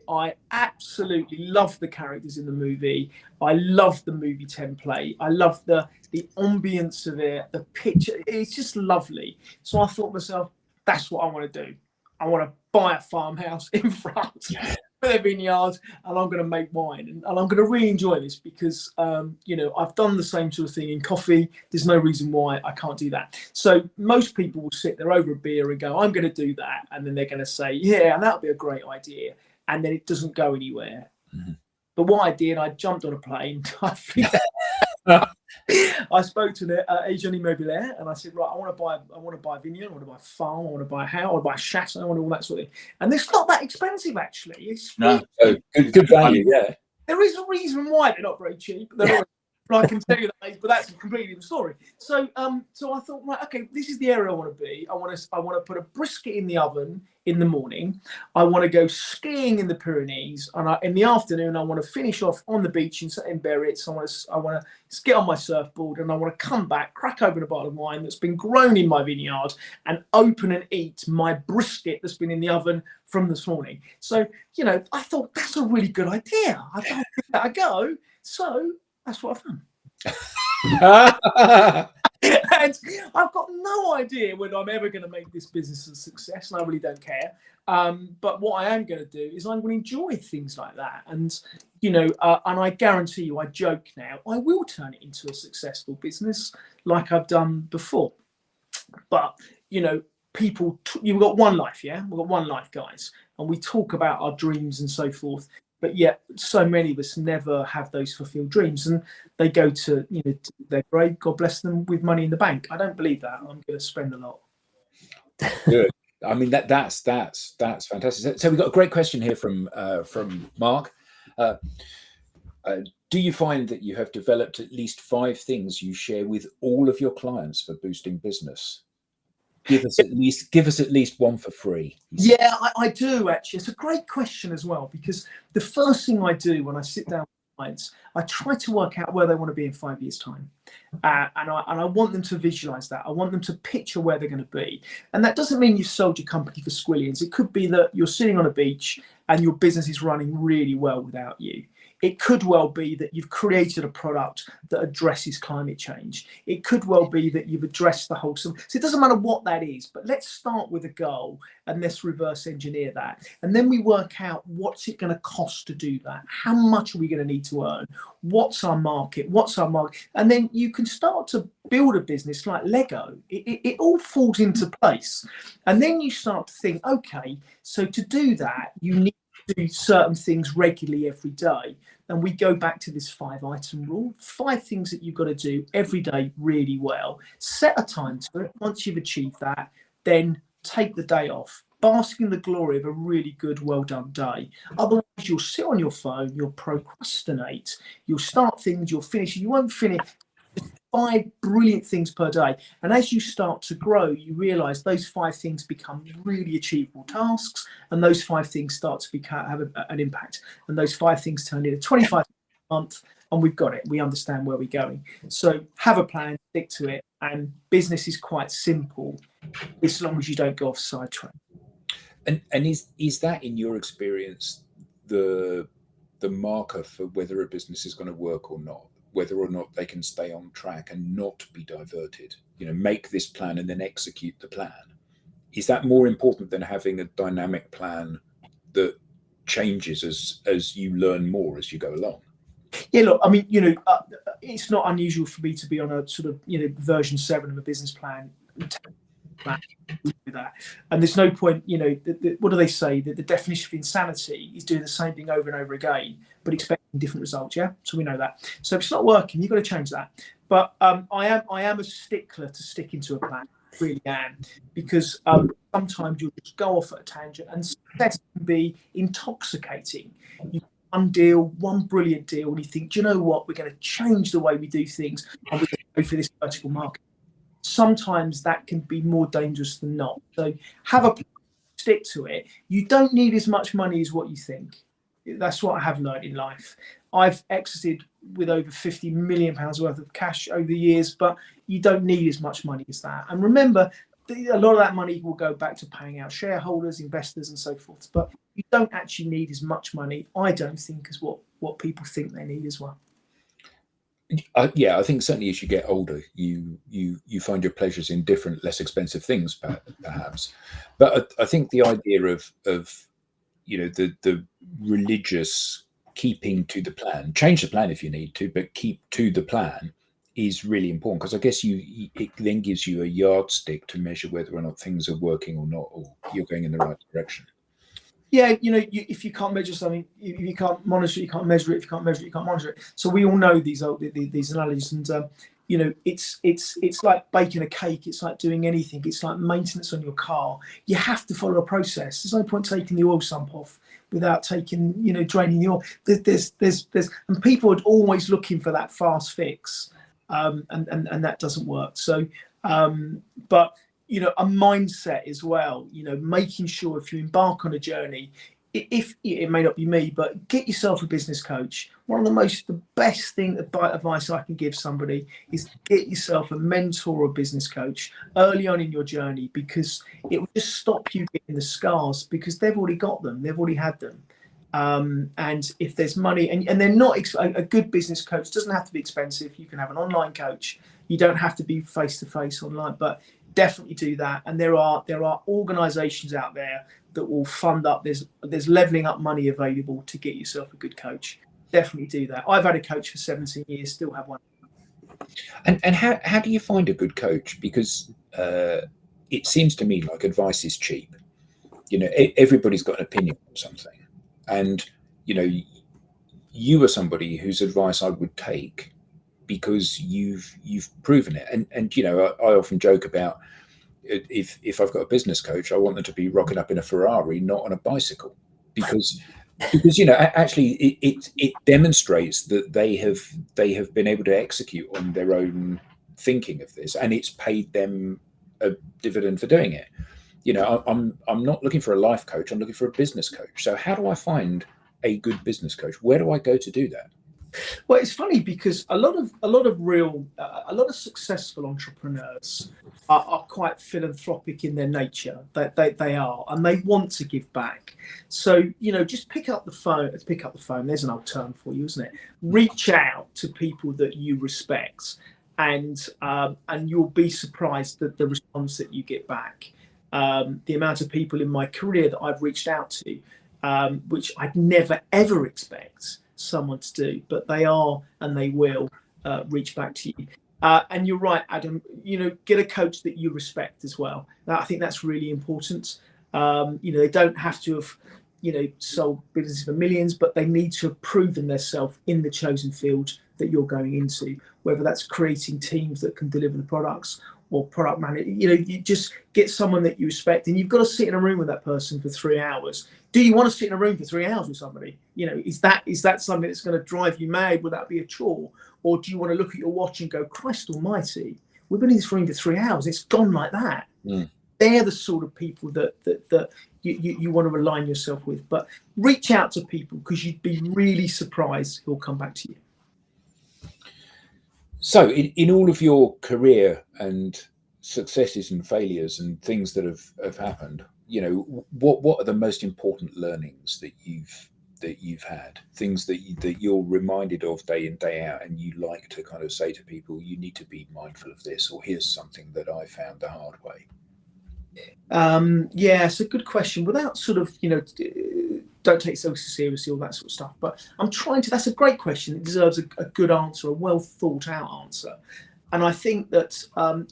absolutely love the characters in the movie. I love the movie template. I love the ambience of it, the picture. It's just lovely. So I thought to myself, that's what I want to do. I want to buy a farmhouse in France with a vineyard, and I'm going to make wine. And I'm going to really enjoy this because, I've done the same sort of thing in coffee. There's no reason why I can't do that. So most people will sit there over a beer and go, I'm going to do that. And then they're going to say, yeah, and that'll be a great idea. And then it doesn't go anywhere. Mm-hmm. But what I did, I jumped on a plane. I spoke to the agent immobilier, and I said, right, I want to buy a vineyard, I want to buy a farm, I want to buy a house, I want to buy a chateau, I want all that sort of thing. And it's not that expensive, actually. It's good value, yeah. There is a reason why they're not very cheap. I can tell you that, but that's a completely different story. So I thought, right, okay, this is the area I want to be. I want to put a brisket in the oven in the morning. I want to go skiing in the Pyrenees, and in the afternoon I want to finish off on the beach in Biarritz. I want to get on my surfboard, and I want to come back, crack open a bottle of wine that's been grown in my vineyard, and open and eat my brisket that's been in the oven from this morning. So I thought that's a really good idea. I thought give that a go. So that's what I've done. And I've got no idea whether I'm ever going to make this business a success, and I really don't care. But what I am going to do is I'm going to enjoy things like that. And, and I guarantee you, I joke now, I will turn it into a successful business like I've done before. But, people, you've got one life, yeah? We've got one life, guys. And we talk about our dreams and so forth. But yet, so many of us never have those fulfilled dreams, and they go to, their grave, God bless them, with money in the bank. I don't believe that. I'm going to spend a lot. Good. I mean, that's fantastic. So we've got a great question here from Mark. Do you find that you have developed at least 5 things you share with all of your clients for boosting business? Give us at least one for free. Yeah, I do actually. It's a great question as well, because the first thing I do when I sit down with clients, I try to work out where they want to be in 5 years' time. And I want them to visualize that. I want them to picture where they're going to be. And that doesn't mean you've sold your company for squillions. It could be that you're sitting on a beach and your business is running really well without you. It could well be that you've created a product that addresses climate change. It could well be that you've addressed the whole. So it doesn't matter what that is, but let's start with a goal and let's reverse engineer that. And then we work out what's it going to cost to do that? How much are we going to need to earn? What's our market? And then you can start to build a business like Lego. It all falls into place. And then you start to think, okay, so to do that, you need to do certain things regularly every day. And we go back to this 5-item rule, 5 things that you've got to do every day really well. Set a time to it. Once you've achieved that, then take the day off. Bask in the glory of a really good, well done day. Otherwise, you'll sit on your phone, you'll procrastinate, you'll start things, you'll finish, you won't finish. 5 brilliant things per day. And as you start to grow, you realize those 5 things become really achievable tasks, and those 5 things start to have an impact. And those 5 things turn into 25 a month, and we've got it. We understand where we're going. So have a plan, stick to it, and business is quite simple as long as you don't go off sidetrack. And is that, in your experience, the marker for whether a business is going to work or not? Whether or not they can stay on track and not be diverted, make this plan and then execute the plan. Is that more important than having a dynamic plan that changes as you learn more as you go along? Yeah, look, I mean, it's not unusual for me to be on a sort of, version 7 of a business plan. That. And there's no point, what do they say? That the definition of insanity is doing the same thing over and over again, but expecting different results. Yeah, so we know that. So if it's not working, you've got to change that. But I am a stickler to sticking to a plan. I really am, because sometimes you'll just go off at a tangent, and success can be intoxicating. You one brilliant deal, and you think, do you know what? We're going to change the way we do things, and we're going to go for this vertical market. Sometimes that can be more dangerous than not. So have a plan, stick to it. You don't need as much money as what you think. That's what I have learned in life. I've exited with over £50 million worth of cash over the years, but you don't need as much money as that. And remember, a lot of that money will go back to paying out shareholders, investors, and so forth. But you don't actually need as much money, I don't think, as what people think they need as well. Yeah, I think certainly as you get older, you find your pleasures in different, less expensive things, perhaps. But I think the idea of the religious keeping to the plan, change the plan if you need to, but keep to the plan is really important, because I guess it then gives you a yardstick to measure whether or not things are working or not, or you're going in the right direction. Yeah, if you can't measure something, if you can't monitor it, you can't measure it. If you can't measure it, you can't monitor it. So we all know these analogies, and it's like baking a cake. It's like doing anything. It's like maintenance on your car. You have to follow a process. There's no point taking the oil sump off without taking, draining the oil. There's and people are always looking for that fast fix, and that doesn't work. So, but a mindset as well, making sure if you embark on a journey, if it may not be me, but get yourself a business coach. One of the best advice I can give somebody is get yourself a mentor or a business coach early on in your journey, because it will just stop you getting the scars, because they've already got them. They've already had them. And if there's money, and they're not, a good business coach doesn't have to be expensive. You can have an online coach. You don't have to be face-to-face online, but definitely do that. And there are organizations out there that will fund up. There's leveling up money available to get yourself a good coach. Definitely do that. I've had a coach for 17 years, still have one. And how do you find a good coach? Because it seems to me like advice is cheap. Everybody's got an opinion on something, and you are somebody whose advice I would take, because you've proven it. And I often joke about, if I've got a business coach, I want them to be rocking up in a Ferrari, not on a bicycle, because actually it demonstrates that they have been able to execute on their own thinking of this, and it's paid them a dividend for doing it. I'm not looking for a life coach, I'm looking for a business coach. So how do I find a good business coach? Where do I go to do that? Well, it's funny because a lot of successful entrepreneurs are quite philanthropic in their nature. They are, and they want to give back. So, just pick up the phone. There's an old term for you, isn't it? Reach out to people that you respect, and you'll be surprised at the response that you get back. The amount of people in my career that I've reached out to, which I'd never ever expect someone to do, but they are, and they will reach back to you. And you're right, Adam, get a coach that you respect as well. I think that's really important. They don't have to have sold businesses for millions, but they need to have proven themselves in the chosen field that you're going into, whether that's creating teams that can deliver the products or product manage. You just get someone that you respect, and you've got to sit in a room with that person for 3 hours. Do you want to sit in a room for 3 hours with somebody? Is that something that's going to drive you mad? Would that be a chore? Or do you want to look at your watch and go, Christ almighty, we've been in this room for 3 hours. It's gone like that. Mm. They're the sort of people that you want to align yourself with. But reach out to people, because you'd be really surprised who'll come back to you. So in all of your career and successes and failures and things that have happened, what are the most important learnings that you've had, things that you're reminded of day in, day out, and you like to kind of say to people, you need to be mindful of this, or here's something that I found the hard way? Yeah, it's a good question. Without sort of, don't take so seriously, all that sort of stuff. But I'm trying to, that's a great question. It deserves a good answer, a well thought out answer. And I think that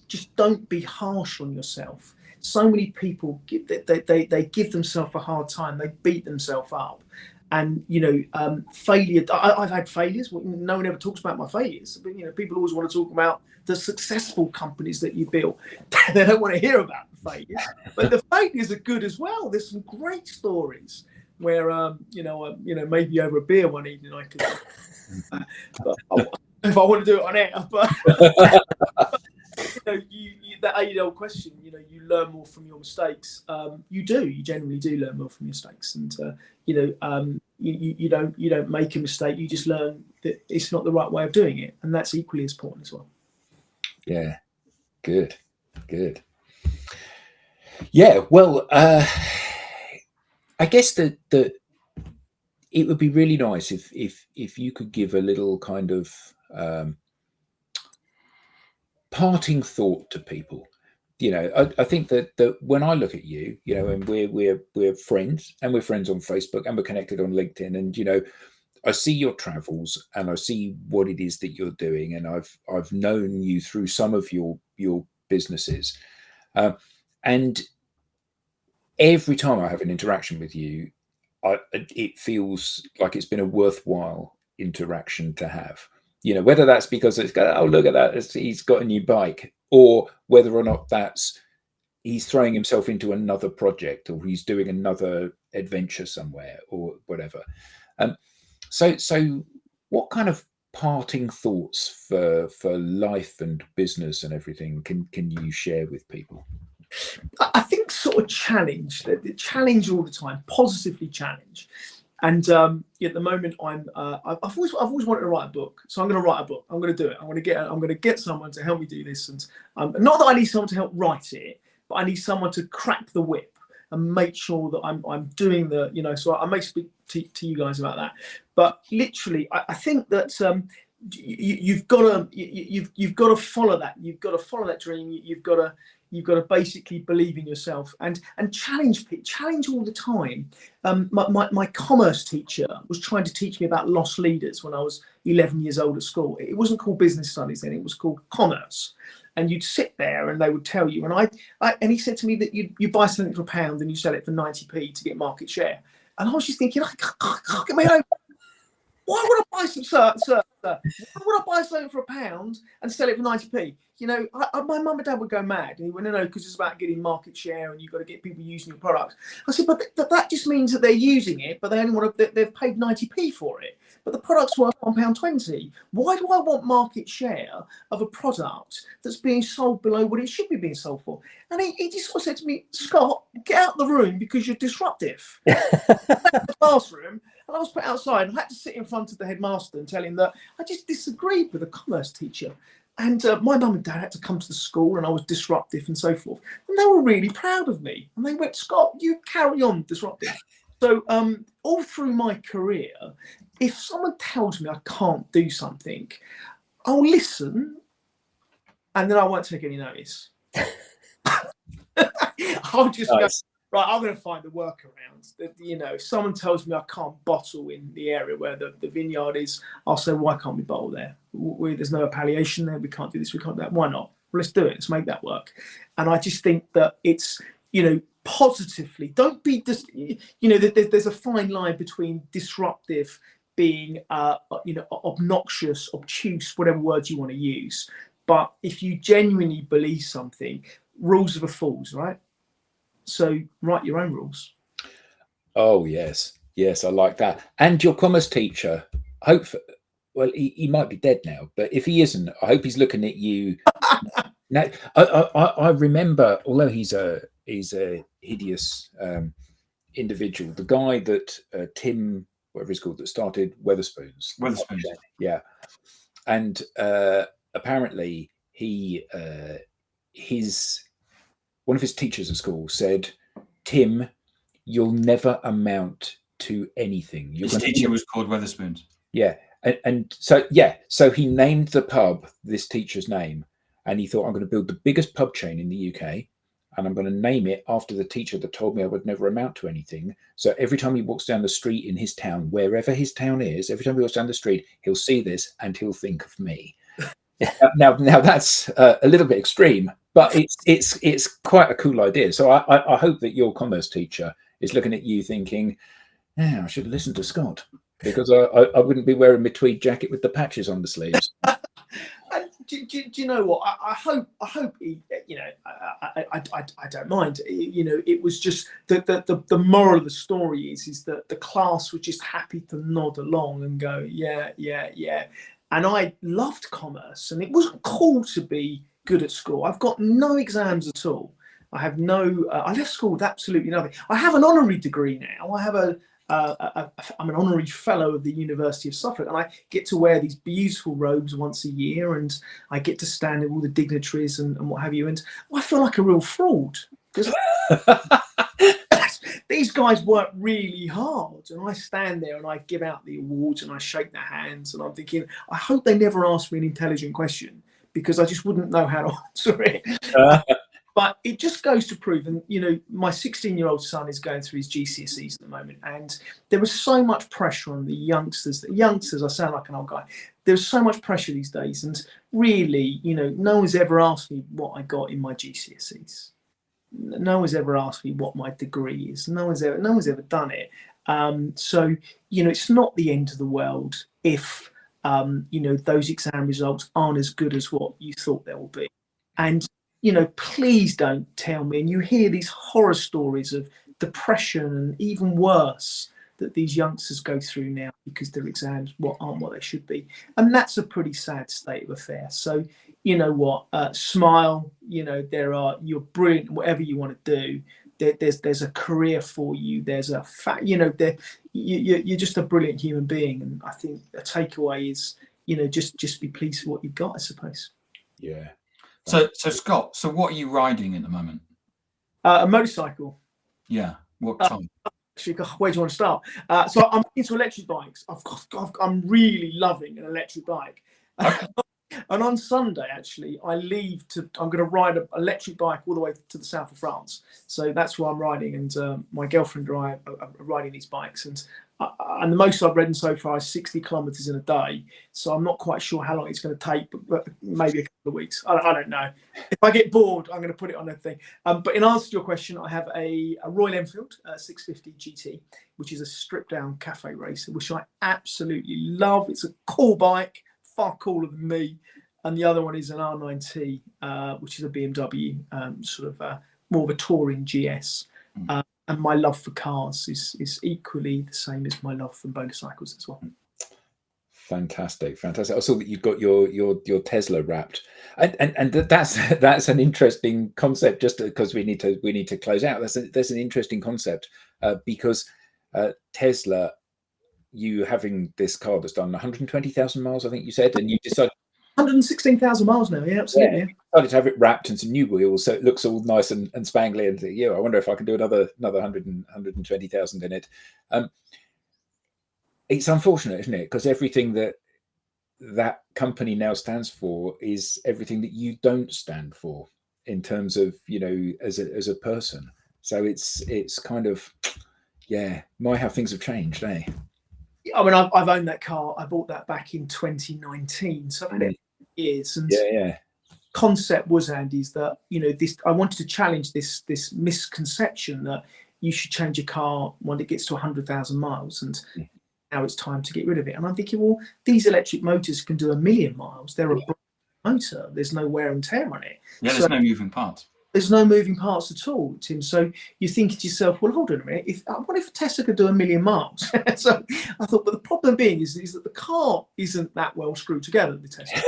just don't be harsh on yourself. So many people, they give themselves a hard time. They beat themselves up. And, failure, I've had failures. No one ever talks about my failures. But, people always want to talk about the successful companies that you built. They don't want to hear about the failures. But the failures are good as well. There's some great stories where, maybe over a beer one evening I could, if I want to do it on air. But, that age-old question, you learn more from your mistakes. You generally do learn more from your mistakes. And, you don't make a mistake. You just learn that it's not the right way of doing it. And that's equally as important as well. Yeah. Good. Yeah. Well, I guess that it would be really nice if you could give a little kind of parting thought to people. I think that when I look at you, and we're friends, and we're friends on Facebook, and we're connected on LinkedIn, and I see your travels, and I see what it is that you're doing, and I've known you through some of your businesses, and every time I have an interaction with you, it feels like it's been a worthwhile interaction to have. Whether that's because it's oh, look at that, he's got a new bike, or whether or not that's he's throwing himself into another project, or he's doing another adventure somewhere, or whatever. So what kind of parting thoughts for life and business and everything can you share with people? I think sort of challenge all the time, positively challenge. And at the moment, I've always wanted to write a book, so I'm going to write a book. I'm going to do it. I'm going to get someone to help me do this, and not that I need someone to help write it, but I need someone to crack the whip and make sure that I'm doing the, So I may speak to you guys about that, but literally, I think that you've got to follow that. You've got to follow that dream. You've got to basically believe in yourself and challenge all the time. My commerce teacher was trying to teach me about lost leaders when I was 11 years old at school. It wasn't called business studies then; it was called commerce. And you'd sit there and they would tell you. And and he said to me that you buy something for £1 and you sell it for 90p to get market share. And I was just thinking, I can't get my own. Why would I buy sir? Why would I buy something for £1 and sell it for 90p? My mum and dad would go mad. And he went, no, because it's about getting market share and you've got to get people using your products. I said, but that just means that they're using it, but they only want to, they've paid 90p for it. But the product's worth £1.20. Why do I want market share of a product that's being sold below what it should be being sold for? And he just sort of said to me, Scott, get out of the room because you're disruptive. The classroom. and I was put outside. And I had to sit in front of the headmaster and tell him that I just disagreed with a commerce teacher. And my mum and dad had to come to the school, and I was disruptive and so forth. And they were really proud of me. And they went, Scott, you carry on disrupting. So all through my career, if someone tells me I can't do something, I'll listen, and then I won't take any notice. I'll just go, right, I'm going to find the workarounds. If someone tells me I can't bottle in the area where the vineyard is, I'll say, why can't we bottle there? There's no palliation there. We can't do this. We can't do that. Why not? Well, let's do it. Let's make that work. And I just think that it's, positively, don't be just, there's a fine line between disruptive, being, obnoxious, obtuse, whatever words you want to use. But if you genuinely believe something, rules are the fools, right? So write your own rules. Oh, yes. Yes, I like that. And your commerce teacher, well, he might be dead now, but if he isn't, I hope he's looking at you. Now, I remember, although he's a hideous individual, the guy that Tim, whatever he's called, that started Wetherspoons. Yeah. And apparently one of his teachers at school said, Tim, you'll never amount to anything. His teacher was called Wetherspoons. Yeah. And so he named the pub this teacher's name, and he thought, I'm going to build the biggest pub chain in the UK, and I'm going to name it after the teacher that told me I would never amount to anything. So every time he walks down the street in his town, wherever his town is, every time he walks down the street, he'll see this and he'll think of me. Now that's a little bit extreme, but it's quite a cool idea. So I hope that your commerce teacher is looking at you thinking, I should listen to Scott, because I wouldn't be wearing my tweed jacket with the patches on the sleeves. Do you know what? I hope he, I don't mind. It was just the moral of the story is that the class were just happy to nod along and go, yeah. And I loved commerce, and it wasn't cool to be good at school. I've got no exams at all. I have I left school with absolutely nothing. I have an honorary degree now. I have I'm an honorary fellow of the University of Suffolk, and I get to wear these beautiful robes once a year, and I get to stand with all the dignitaries and what have you. And I feel like a real fraud because these guys work really hard, and I stand there and I give out the awards and I shake their hands, and I'm thinking, I hope they never ask me an intelligent question, because I just wouldn't know how to answer it. But it just goes to prove, and my 16-year-old son is going through his GCSEs at the moment, and there was so much pressure on the youngsters. I sound like an old guy. There's so much pressure these days, and really, no one's ever asked me what I got in my GCSEs. No one's ever asked me what my degree is. No one's ever done it. So it's not the end of the world if those exam results aren't as good as what you thought they will be. And please don't tell me, and you hear these horror stories of depression and even worse that these youngsters go through now because their exams aren't what they should be. And that's a pretty sad state of affairs. So, smile, you're brilliant, whatever you want to do. There's a career for you. There's a fact, you're just a brilliant human being. And I think a takeaway is, just be pleased with what you've got, I suppose. Yeah. So Scott, so what are you riding at the moment? A motorcycle. Yeah. What time? Actually, where do you want to start? So I'm into electric bikes. I'm really loving an electric bike. Okay. And on Sunday, actually, I'm going to ride an electric bike all the way to the south of France. So that's where I'm riding. And my girlfriend and I are riding these bikes. And the most I've ridden so far is 60 kilometers in a day. So I'm not quite sure how long it's going to take, but maybe a couple of weeks. I don't know. If I get bored, I'm going to put it on a thing. But in answer to your question, I have a Royal Enfield 650 GT, which is a stripped down cafe racer, which I absolutely love. It's a cool bike, far cooler than me. And the other one is an R9T, which is a BMW, more of a touring GS. And my love for cars is equally the same as my love for motorcycles as well. Fantastic. I saw that you've got your Tesla wrapped, and that's an interesting concept. Just because we need to close out. That's an interesting concept because Tesla you having this car that's done 120,000 miles, I think you said, and you decided 116,000 miles now. Yeah, absolutely. yeah, decided to have it wrapped in some new wheels, so it looks all nice and spangly. And yeah, I wonder if I can do another 120,000 in it. It's unfortunate, isn't it? Because everything that company now stands for is everything that you don't stand for in terms of, you know, as a person. So it's kind of, yeah, my how things have changed, eh? I mean, I've owned that car. I bought that back in 2019, so I've had it for years. And Yeah. concept was, Andy, is that, you know, this, I wanted to challenge this misconception that you should change a car when it gets to 100,000 miles, and now it's time to get rid of it. And I'm thinking, well, these electric motors can do 1,000,000 miles. They're a motor. There's no wear and tear on it. Yeah, there's no moving parts. There's no moving parts at all, Tim. So you think to yourself, well, hold on a minute. What if a Tesla could do 1,000,000 miles? So I thought, but the problem being is that the car isn't that well screwed together, the Tesla.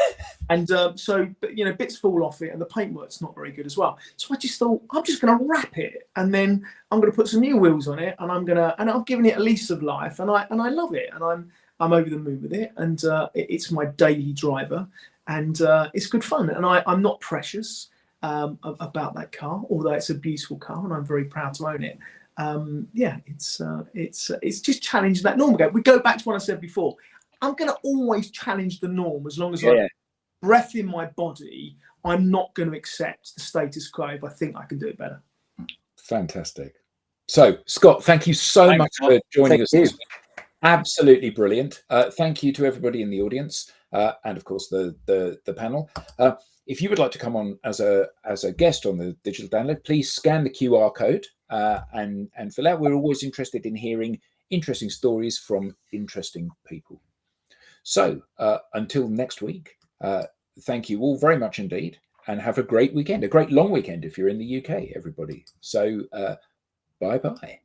And so, you know, bits fall off it, and the paintwork's not very good as well. So I just thought, I'm just going to wrap it, and then I'm going to put some new wheels on it, and I've given it a lease of life, and I love it, and I'm over the moon with it, and it's my daily driver, and it's good fun, and I'm not precious about that car, although it's a beautiful car, and I'm very proud to own it. Yeah, it's just challenging that norm again. We go back to what I said before. I'm going to always challenge the norm as long as I breath in my body. I'm not going to accept the status quo if I think I can do it better. Fantastic. So, Scott, thank you so much for joining us this week. Absolutely brilliant. Thank you to everybody in the audience, and of course the panel. If you would like to come on as a guest on the digital download, please scan the QR code and fill out. We're always interested in hearing interesting stories from interesting people. So until next week, thank you all very much indeed, and have a great weekend, a great long weekend if you're in the UK, everybody. So bye-bye.